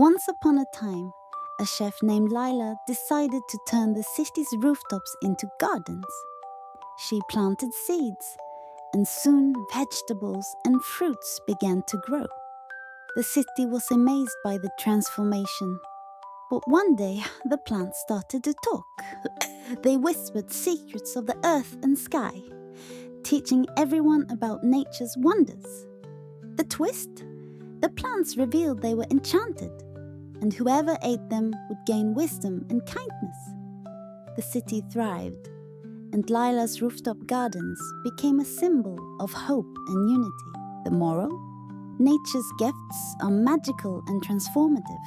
Once upon a time, a chef named Lila decided to turn the city's rooftops into gardens. She planted seeds, and soon vegetables and fruits began to grow. The city was amazed by the transformation. But one day, the plants started to talk. They whispered secrets of the earth and sky, teaching everyone about nature's wonders. The twist? The plants revealed they were enchanted, and whoever ate them would gain wisdom and kindness. The city thrived, and Lila's rooftop gardens became a symbol of hope and unity. The moral? Nature's gifts are magical and transformative.